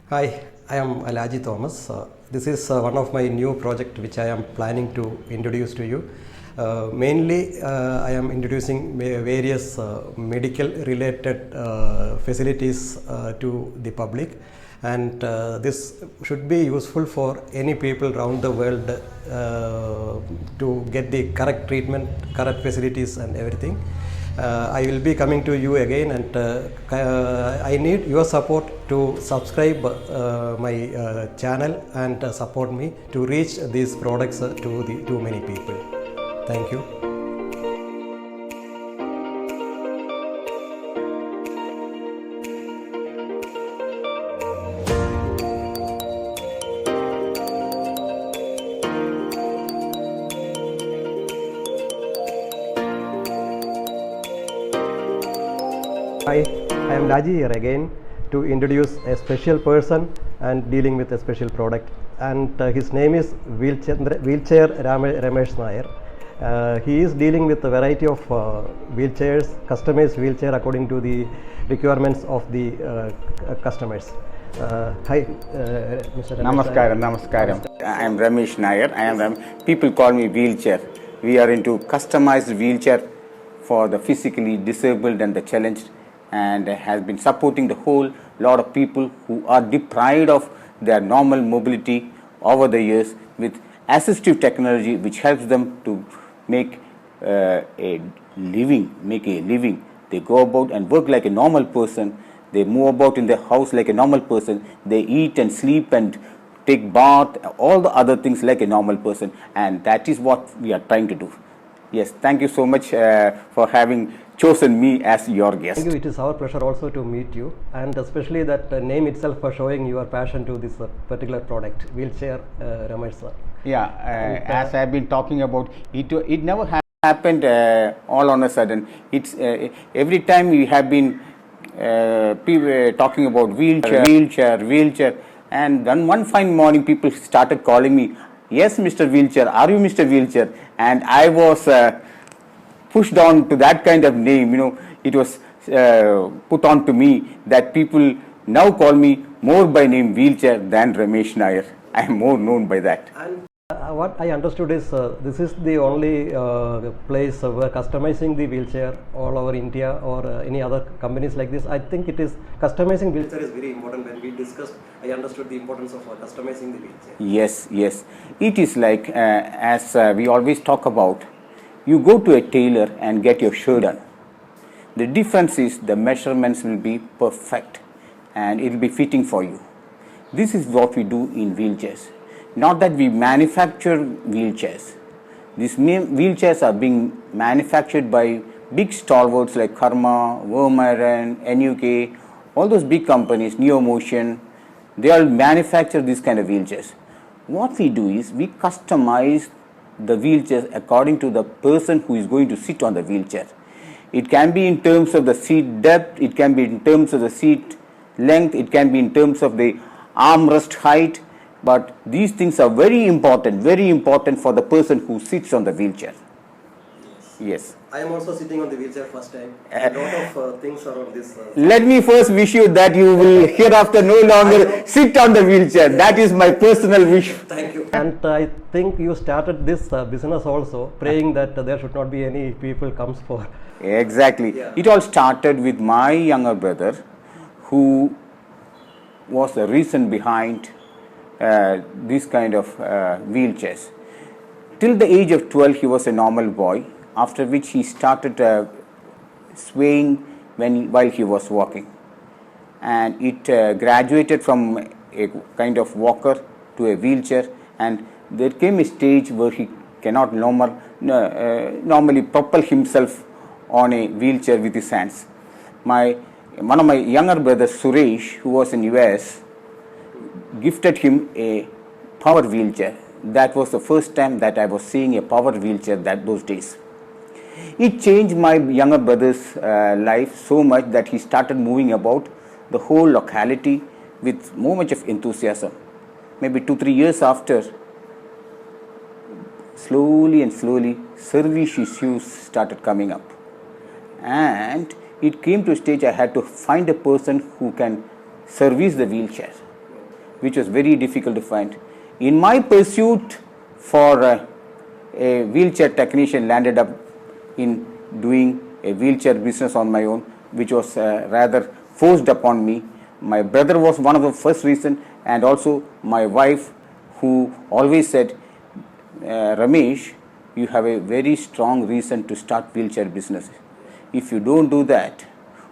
Hi, I am Alaji Thomas. This is one of my new project which I am planning to introduce to you. Mainly, I am introducing various medical related facilities to the public, and this should be useful for any people around the world to get the correct treatment, correct facilities and everything. I will be coming to you again, and I need your support to subscribe my channel and support me to reach these products to many people. Thank you. Hi, I am Laji here again to introduce a special person and dealing with a special product, and his name is Wheelchair Ramesh Nair. He is dealing with a variety of wheelchairs, customized wheelchair according to the requirements of the customers. Hi, Mr. Ramesh. Namaskaram. I am Ramesh Nair. People call me Wheelchair. We are into customized wheelchair for the physically disabled and the challenged, and has been supporting the whole lot of people who are deprived of their normal mobility over the years with assistive technology, which helps them to make a living. They go about and work like a normal person. They move about in their house like a normal person. They eat and sleep and take bath, all the other things like a normal person, and that is what we are trying to do. Yes, thank you so much for having chosen me as your guest. Thank you. It is our pleasure also to meet you, and especially that name itself for showing your passion to this particular product, Wheelchair Ramesh sir. Yeah, as I have been talking about, it never happened all on a sudden. It's every time we have been people talking about wheelchair, and then one fine morning people started calling me, "Yes, Mr. Wheelchair, are you Mr. Wheelchair?" And I was pushed on to that kind of name. It was put on to me that people now call me more by name Wheelchair than Ramesh Nair. I am more known by that. And what I understood is this is the only place where customizing the wheelchair all over India, or any other companies like this. I think it is customizing wheelchair is very important. When we discussed, I understood the importance of customizing the wheelchair. Yes. It is like, as we always talk about, you go to a tailor and get your shirt done. The difference is the measurements will be perfect and it will be fitting for you. This is what we do in wheelchairs. Not that we manufacture wheelchairs. These wheelchairs are being manufactured by big stalwarts like Karma, Vermeeren, NUK, all those big companies, Neomotion. They all manufacture these kind of wheelchairs. What we do is we customize the wheelchairs according to the person who is going to sit on the wheelchair. It can be in terms of the seat depth, it can be in terms of the seat length, it can be in terms of the armrest height, but these things are very important for the person who sits on the wheelchair. Yes. I am also sitting on the wheelchair first time. A lot of things are on this. Let me first wish you that you will hereafter no longer sit on the wheelchair. That is my personal wish. Thank you. And I think you started this business also praying that there should not be any people comes for. Exactly. Yeah. It all started with my younger brother, who was the reason behind this kind of wheelchairs. Till the age of 12, he was a normal boy, after which he started swaying while he was walking. And it graduated from a kind of walker to a wheelchair, and there came a stage where he cannot normally propel himself on a wheelchair with his hands. One of my younger brothers, Suresh, who was in US, gifted him a power wheelchair. That was the first time that I was seeing a power wheelchair those days. It changed my younger brother's life so much that he started moving about the whole locality with more much of enthusiasm. Maybe 2-3 years after, slowly, service issues started coming up. And it came to a stage I had to find a person who can service the wheelchair. which was very difficult to find. In my pursuit for a wheelchair technician, landed up in doing a wheelchair business on my own, which was rather forced upon me. My brother was one of the first reason, and also my wife, who always said, Ramesh, you have a very strong reason to start wheelchair business. If you don't do that,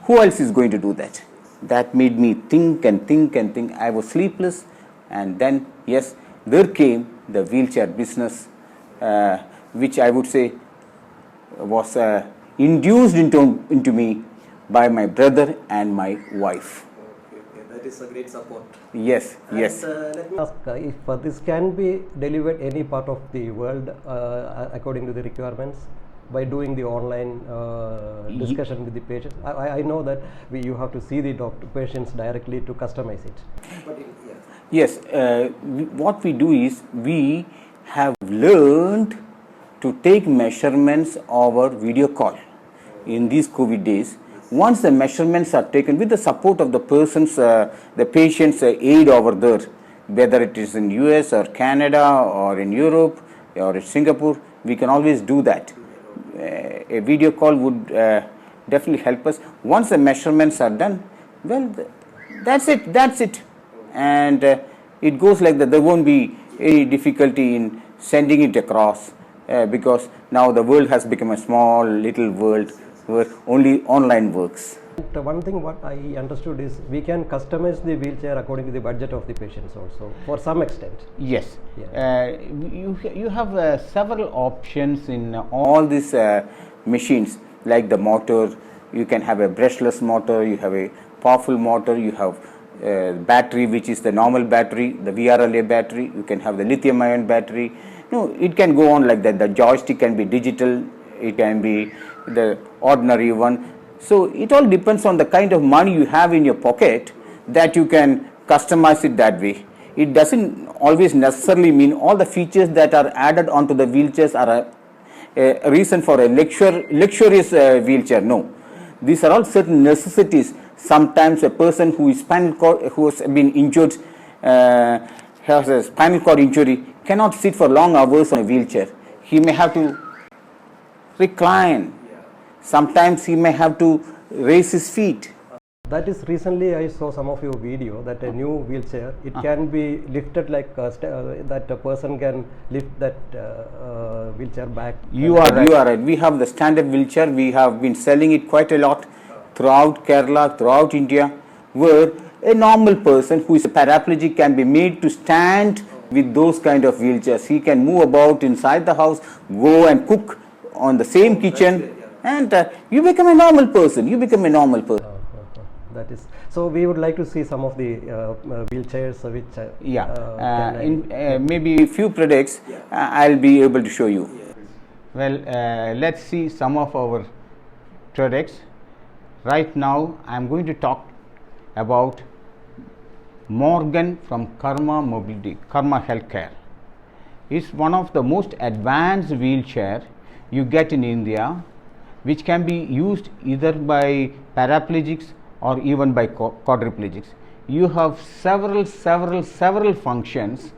who else is going to do that? That made me think and think and think. I was sleepless, and then yes, there came the wheelchair business, which I would say was induced into me by my brother and my wife. Okay, that is a great support. Yes, And, yes. let me ask if this can be delivered any part of the world according to the requirements by doing the online discussion with the patients. I know that you have to see the patients directly to customize it. But Yes, what we do is we have learned to take measurements over video call in these COVID days. Once the measurements are taken with the support of the person's, the patient's aid over there, whether it is in US or Canada or in Europe or in Singapore, we can always do that. A video call would definitely help us. Once the measurements are done, well, that's it. And it goes like that. There won't be any difficulty in sending it across because now the world has become a small little world where only online works. one thing what I understood is we can customize the wheelchair according to the budget of the patients also for some extent. Yes, Yeah. you have several options in all these machines, like the motor. You can have a brushless motor, you have a powerful motor, you have battery, which is the normal battery, the VRLA battery, you can have the lithium ion battery. No, it can go on like that. The joystick can be digital, it can be the ordinary one. So it all depends on the kind of money you have in your pocket that you can customize it that way. It doesn't always necessarily mean all the features that are added onto the wheelchairs are a reason for a luxurious wheelchair. No, these are all certain necessities. Sometimes a person who is who has been injured, has a spinal cord injury, cannot sit for long hours on a wheelchair. He may have to recline. Sometimes he may have to raise his feet. That is recently I saw some of your video that a new wheelchair, it can be lifted like that a person can lift that wheelchair back. You are right. We have the standard wheelchair. We have been selling it quite a lot throughout Kerala, throughout India, where a normal person who is a paraplegic can be made to stand with those kind of wheelchairs. He can move about inside the house, go and cook on the same kitchen, and you become a normal person. That is, so we would like to see some of the wheelchairs which maybe few products I'll be able to show you. Well, let's see some of our products. Right now I'm going to talk about Morgan from Karma Mobility, Karma Healthcare. It's one of the most advanced wheelchair you get in India, which can be used either by paraplegics or even by quadriplegics. You have several functions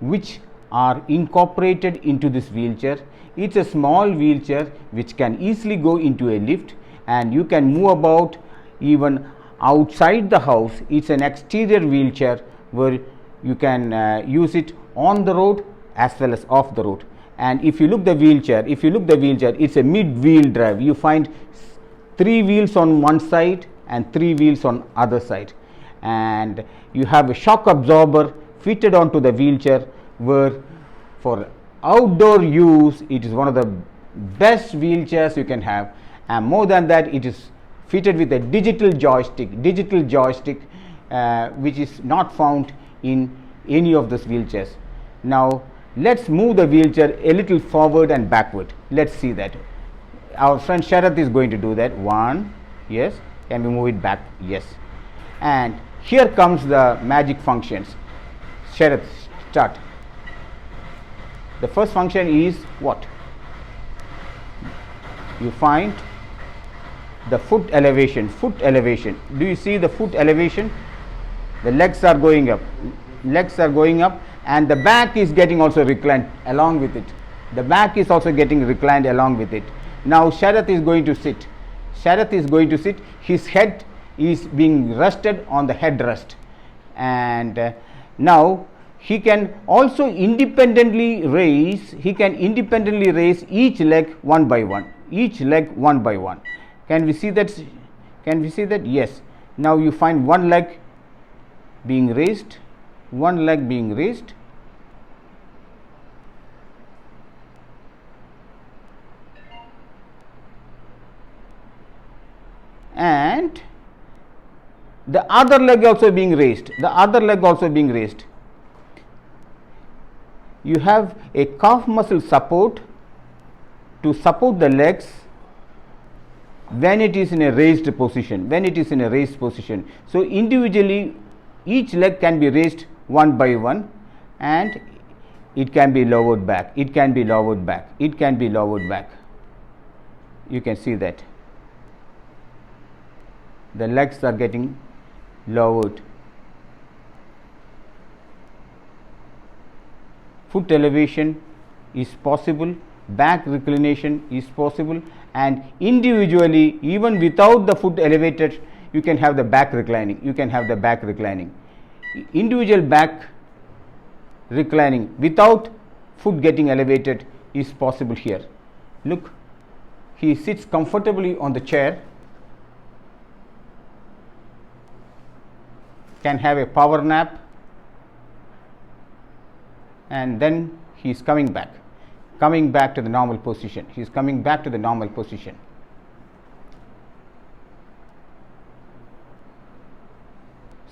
which are incorporated into this wheelchair. It's a small wheelchair which can easily go into a lift, and you can move about even outside the house. It's an exterior wheelchair where you can use it on the road as well as off the road. And if you look the wheelchair, it's a mid-wheel drive. You find 3 wheels on one side and 3 wheels on other side, and you have a shock absorber fitted onto the wheelchair, where for outdoor use it is one of the best wheelchairs you can have. And more than that, it is fitted with a digital joystick which is not found in any of these wheelchairs. Now let's move the wheelchair a little forward and backward. Let's see that. Our friend Sharath is going to do that. 1, yes. Can we move it back? Yes. And here comes the magic functions. Sharath, start. The first function is what? You find the foot elevation. Do you see the foot elevation? The legs are going up. legs are going up, and the back is getting also reclined along with it. The back is also getting reclined along with it. Now Sharath is going to sit. Sharath is going to sit. His head is being rested on the headrest, and now he can also independently raise. He can independently raise each leg one by one. Each leg one by one. Can we see that? Can we see that? Yes. Now you find one leg being raised, one leg being raised, and the other leg also being raised, the other leg also being raised. You have a calf muscle support to support the legs when it is in a raised position, when it is in a raised position. So individually each leg can be raised one by one, and it can be lowered back, it can be lowered back, it can be lowered back. You can see that the legs are getting lowered. Foot elevation is possible, back reclination is possible, and individually, even without the foot elevated, you can have the back reclining. You can have the back reclining. Individual back reclining without foot getting elevated is possible here. Look, he sits comfortably on the chair, can have a power nap, and then he is coming back to the normal position. He is coming back to the normal position.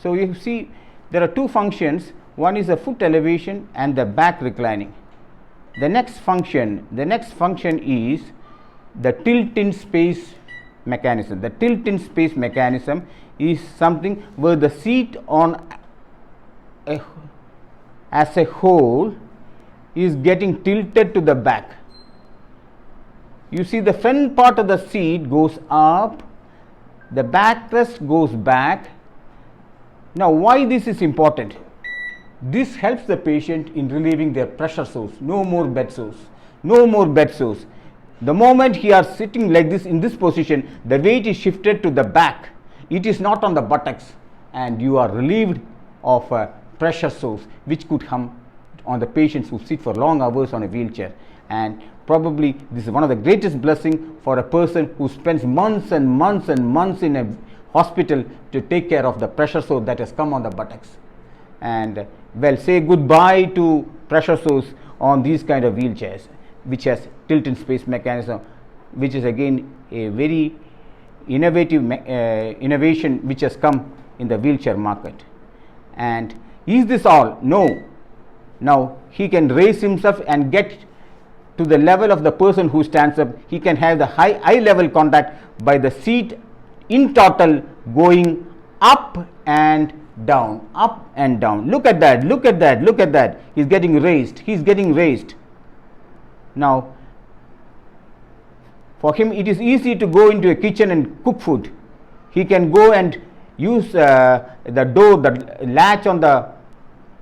So you see there are two functions. One is the foot elevation and the back reclining. The next function is the tilt in space mechanism. The tilt in space mechanism is something where the seat as a whole is getting tilted to the back. You see the front part of the seat goes up, the backrest goes back. Now why this is important? This helps the patient in relieving their pressure sores. No more bed sores. No more bed sores. The moment he are sitting like this in this position, the weight is shifted to the back. It is not on the buttocks, and you are relieved of pressure sores which could come on the patients who sit for long hours on a wheelchair. And probably this is one of the greatest blessing for a person who spends months and months and months in a hospital to take care of the pressure sore that has come on the buttocks. And well, say goodbye to pressure sores on these kind of wheelchairs which has tilt in space mechanism, which is again a very innovative innovation which has come in the wheelchair market. And is this all? No. Now he can raise himself and get to the level of the person who stands up. He can have the eye level contact by the seat in total going up and down, up and down. Look at that, look at that, look at that. He's getting raised, he's getting raised. Now for him it is easy to go into a kitchen and cook food. He can go and use the door, the latch on the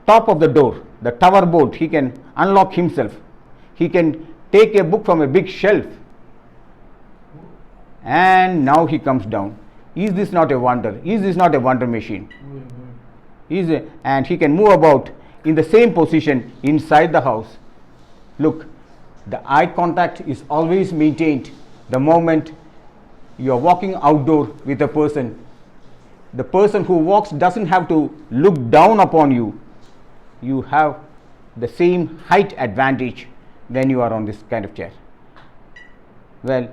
top of the door, the tower board. He can unlock himself. He can take a book from a big shelf, and now he comes down. Is this not a wonder? Is this not a wonder machine? And he can move about in the same position inside the house. Look, the eye contact is always maintained the moment you are walking outdoor with a person. The person who walks doesn't have to look down upon you. You have the same height advantage when you are on this kind of chair. Well,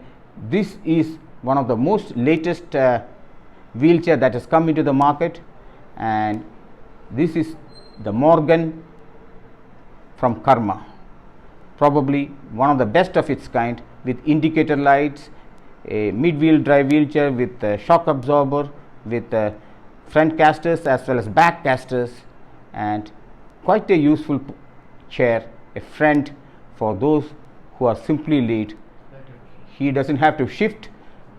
this is one of the most latest wheelchair that has come into the market, and this is the Morgan from Karma, probably one of the best of its kind, with indicator lights, a mid-wheel drive wheelchair with a shock absorber, with front casters as well as back casters, and quite a useful chair, a friend for those who are simply late. He doesn't have to shift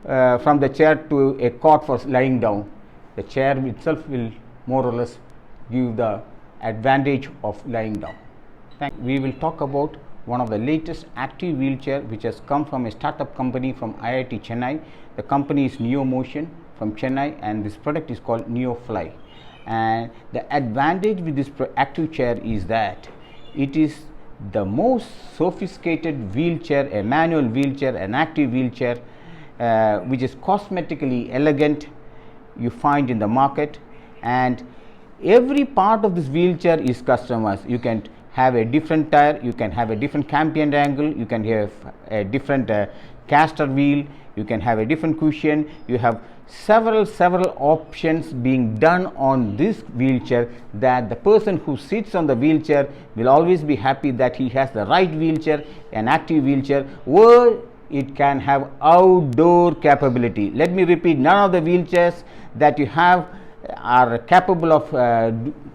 from the chair to a cot for lying down. The chair itself will more or less give the advantage of lying down. We will talk about one of the latest active wheelchair which has come from a startup company from IIT Chennai. The company is Neo Motion from Chennai, and this product is called Neo Fly. And the advantage with this active chair is that it is the most sophisticated wheelchair, a manual wheelchair, an active wheelchair, which is cosmetically elegant you find in the market, and every part of this wheelchair is customized. You can have a different tire, you can have a different campion angle, you can have a different caster wheel, you can have a different cushion. You have several options being done on this wheelchair, that the person who sits on the wheelchair will always be happy that he has the right wheelchair, an active wheelchair, or it can have outdoor capability. Let me repeat, none of the wheelchairs that you have are capable of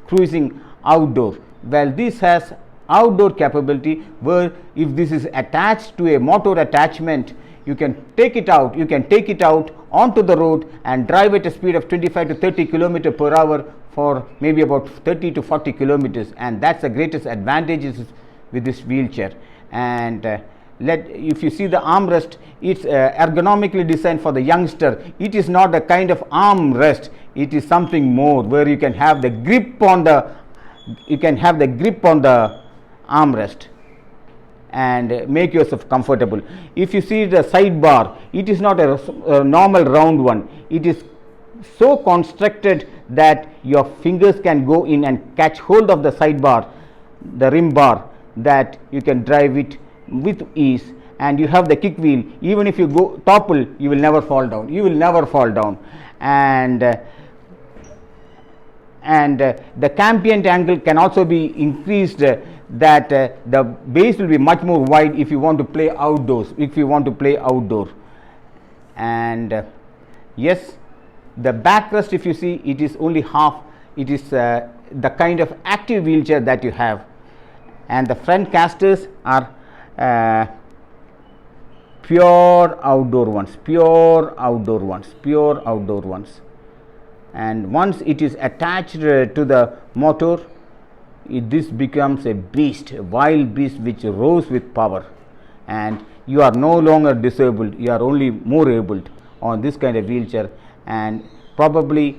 cruising outdoor. Well, this has outdoor capability, where if this is attached to a motor attachment, you can take it out onto the road and drive at a speed of 25 to 30 km per hour for maybe about 30 to 40 kilometers, and that's the greatest advantages with this wheelchair. And if you see the armrest, it's ergonomically designed for the youngster. It is not a kind of armrest, it is something more, where you can have the grip on the armrest and make yourself comfortable. If you see the sidebar, it is not a normal round one. It is so constructed that your fingers can go in and catch hold of the sidebar, the rim bar, that you can drive it with ease. And you have the kick wheel. Even if you go topple, you will never fall down. And the campion angle can also be increased, that the base will be much more wide if you want to play outdoor. And yes, the backrest, if you see, it is only half. It is the kind of active wheelchair that you have. And the front casters are pure outdoor ones. And once it is attached to the motor, this becomes a wild beast which roars with power, and you are no longer disabled, you are only more abled on this kind of wheelchair. And probably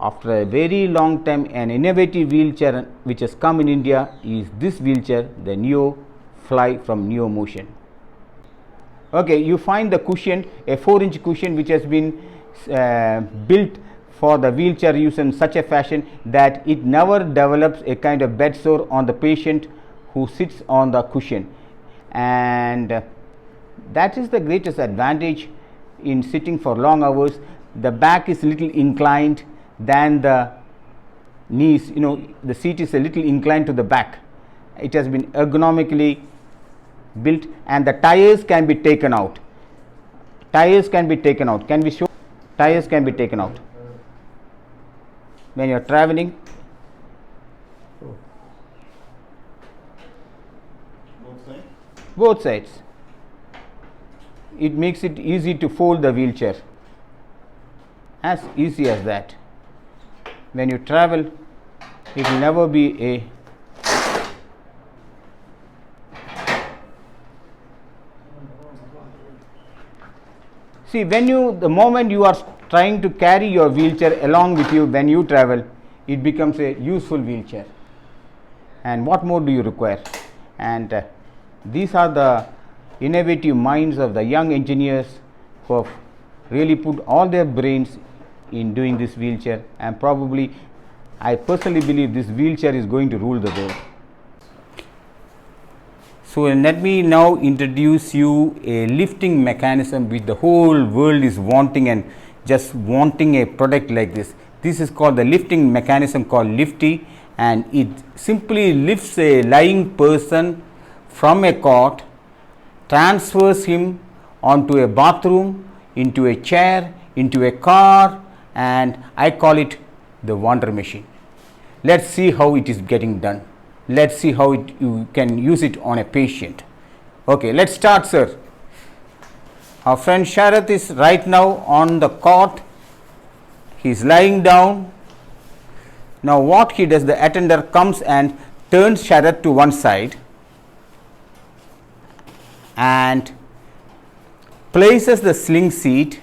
after a very long time, an innovative wheelchair which has come in India is this wheelchair, the Neo Fly from Neo Motion. Okay, you find the cushion, a 4-inch cushion which has been built for the wheelchair use in such a fashion that it never develops a kind of bed sore on the patient who sits on the cushion. And that is the greatest advantage in sitting for long hours. The back is a little inclined than the knees, the seat is a little inclined to the back. It has been ergonomically built, and the tires can be taken out. Can we show? Tires can be taken out when you are traveling. Both sides. It makes it easy to fold the wheelchair, as easy as that. When you travel, it will never be a the moment you are trying to carry your wheelchair along with you when you travel, it becomes a useful wheelchair. And what more do you require? And these are the innovative minds of the young engineers who have really put all their brains in doing this wheelchair, and probably I personally believe this wheelchair is going to rule the world. So let me now introduce you a lifting mechanism which the whole world is wanting, and just wanting a product like this. This is called the lifting mechanism called Lifty, and it simply lifts a lying person from a cot, transfers him onto a bathroom, into a chair, into a car, and I call it the wonder machine. Let's see how it is getting done. Let's see how you can use it on a patient. Okay, let's start, sir. Our friend Sharath is right now on the cot. He is lying down. Now what he does, the attender comes and turns Sharad to one side and places the sling seat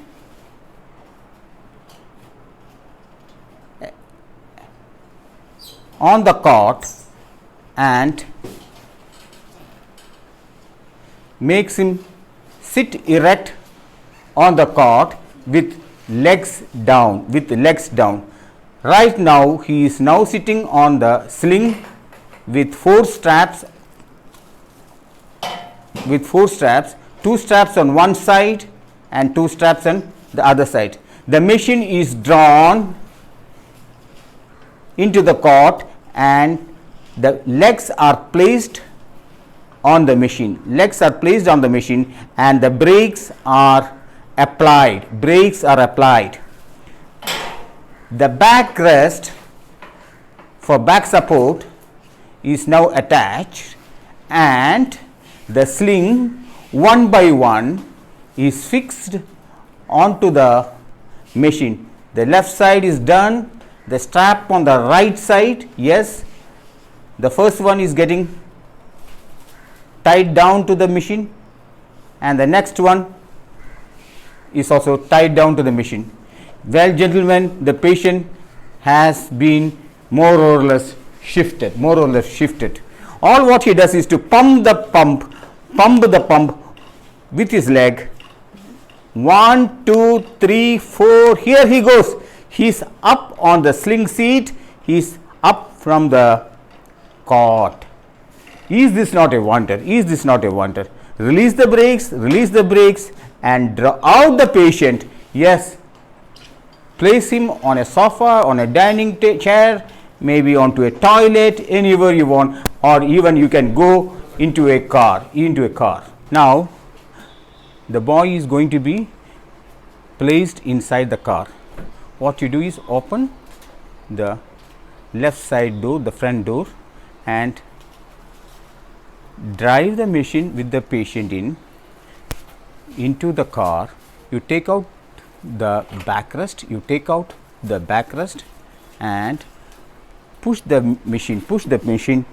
on the cot and makes him sit erect on the cot with legs down. Right now he is now sitting on the sling with four straps, two straps on one side and two straps on the other side. The machine is drawn into the cot and the legs are placed on the machine. And the brakes are applied. The backrest for back support is now attached and the sling one by one is fixed onto the machine. The left side is done, the strap on the right side, yes, the first one is getting tied down to the machine and the next one is also tied down to the machine. Well, gentlemen, the patient has been more or less shifted. All what he does is to pump the pump with his leg. 1, 2, 3, 4. Here he goes. He's up on the sling seat. He's up from the cot. Is this not a wonder? Release the brakes and draw out the patient. Yes. Place him on a sofa, on a dining chair, maybe onto a toilet, anywhere you want, or even you can go into a car. Now the boy is going to be placed inside the car. What you do is open the left side door, the front door, and drive the machine with the patient into the car. You take out the backrest, and push the machine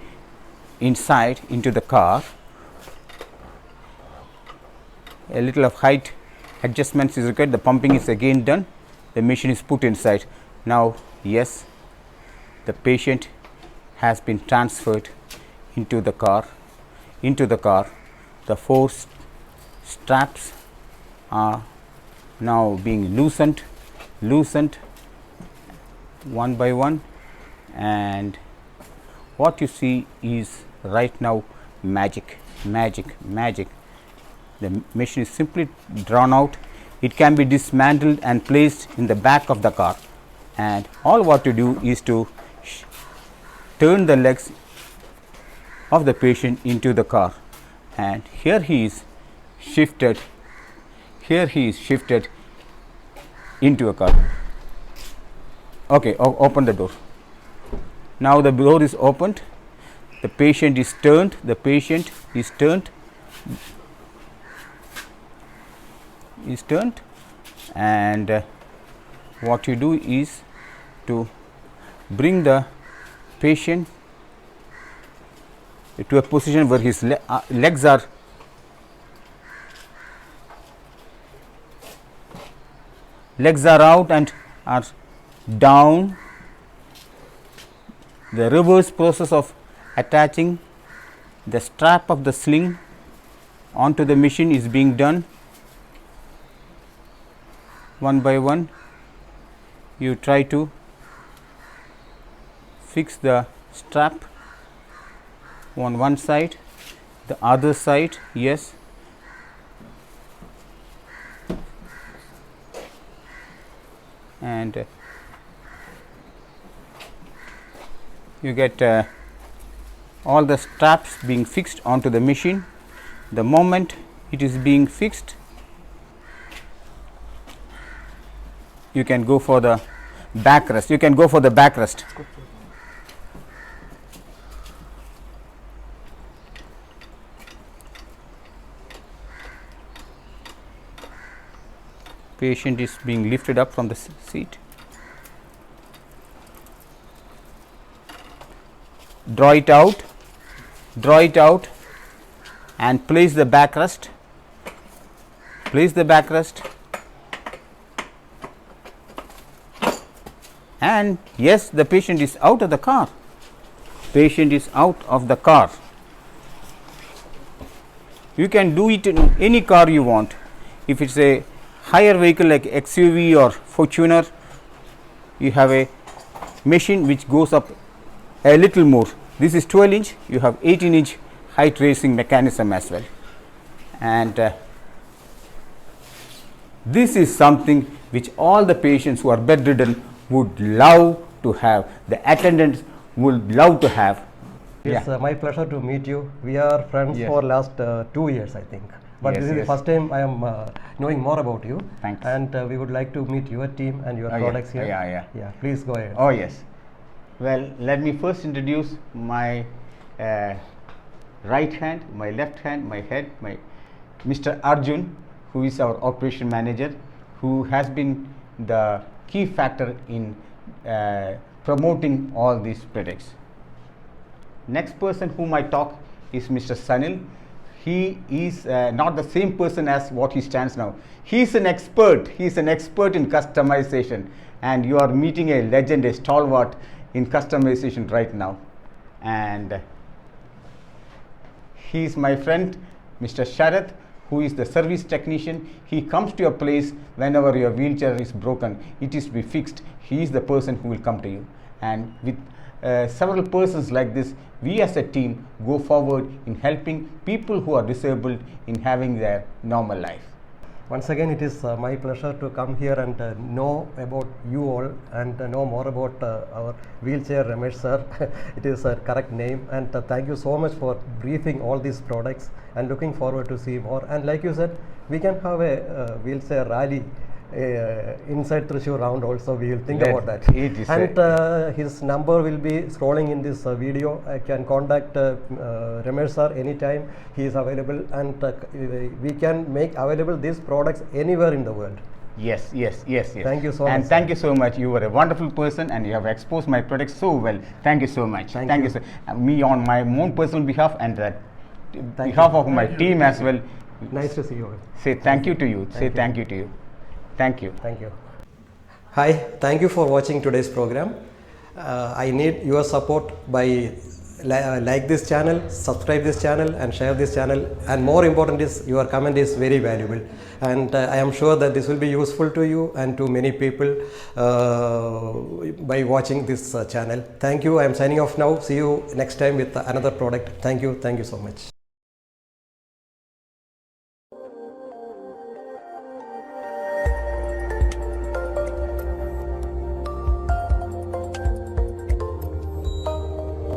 inside into the car. A little of height adjustments is required. The pumping is again done. The machine is put inside. Now, yes, the patient has been transferred into the car. The four straps are now being loosened one by one, and what you see is right now magic. The machine is simply drawn out. It can be dismantled and placed in the back of the car, and all what you do is to turn the legs of the patient into the car, and here he is shifted into a car. Okay, open the door. Now the door is opened, the patient is turned, and what you do is to bring the patient to a position where his legs are out and are down. The reverse process of attaching the strap of the sling onto the machine is being done one by one. You try to fix the strap on one side, the other side, yes, and you get all the straps being fixed onto the machine. The moment it is being fixed, you can go for the backrest. Patient is being lifted up from the seat. draw it out and place the backrest, and yes, the patient is out of the car. You can do it in any car you want. If it's a higher vehicle like XUV or Fortuner, you have a machine which goes up a little more. This is 12 inch, you have 18-inch height raising mechanism as well, and this is something which all the patients who are bedridden would love to have, the attendants would love to have. It's my pleasure to meet you. We are friends for last 2 years, I think. But this is the first time I am knowing more about you. Thanks. And we would like to meet your team and your products here. Yeah, please go ahead. Oh yes. Well, let me first introduce my right hand, my left hand, my head, my Mr. Arjun, who is our operation manager, who has been the key factor in promoting all these products. Next person whom I talk is Mr. Sanil. He is not the same person as what he stands now. He is an expert. He is an expert in customization, and you are meeting a legend, a stalwart in customization right now. And he is my friend, Mr. Sharath, who is the service technician. He comes to your place whenever your wheelchair is broken, it is to be fixed. He is the person who will come to you. And with several persons like this, we as a team go forward in helping people who are disabled in having their normal life. Once again, it is my pleasure to come here and know about you all and know more about our wheelchair Ramesh sir. It is a correct name, and thank you so much for briefing all these products, and looking forward to see more. And like you said, we can have a wheelchair rally inside Thrissur round also. We will think about that. And his number will be scrolling in this video. I can contact Ramesh sir anytime. He is available, and we can make available these products anywhere in the world. Yes. Thank you so much. And thank you so much. You were a wonderful person, and you have exposed my products so well. Thank you so much. Thank you. So, me on my own personal behalf and behalf of my team as well. Nice to see you all. Say thank you to you. Thank you to you. Thank you. Thank you. Hi, thank you for watching today's program. I need your support by like this channel, subscribe this channel, and share this channel. And more important is, your comment is very valuable. And I am sure that this will be useful to you and to many people by watching this channel. Thank you. I am signing off now. See you next time with another product. Thank you. Thank you so much.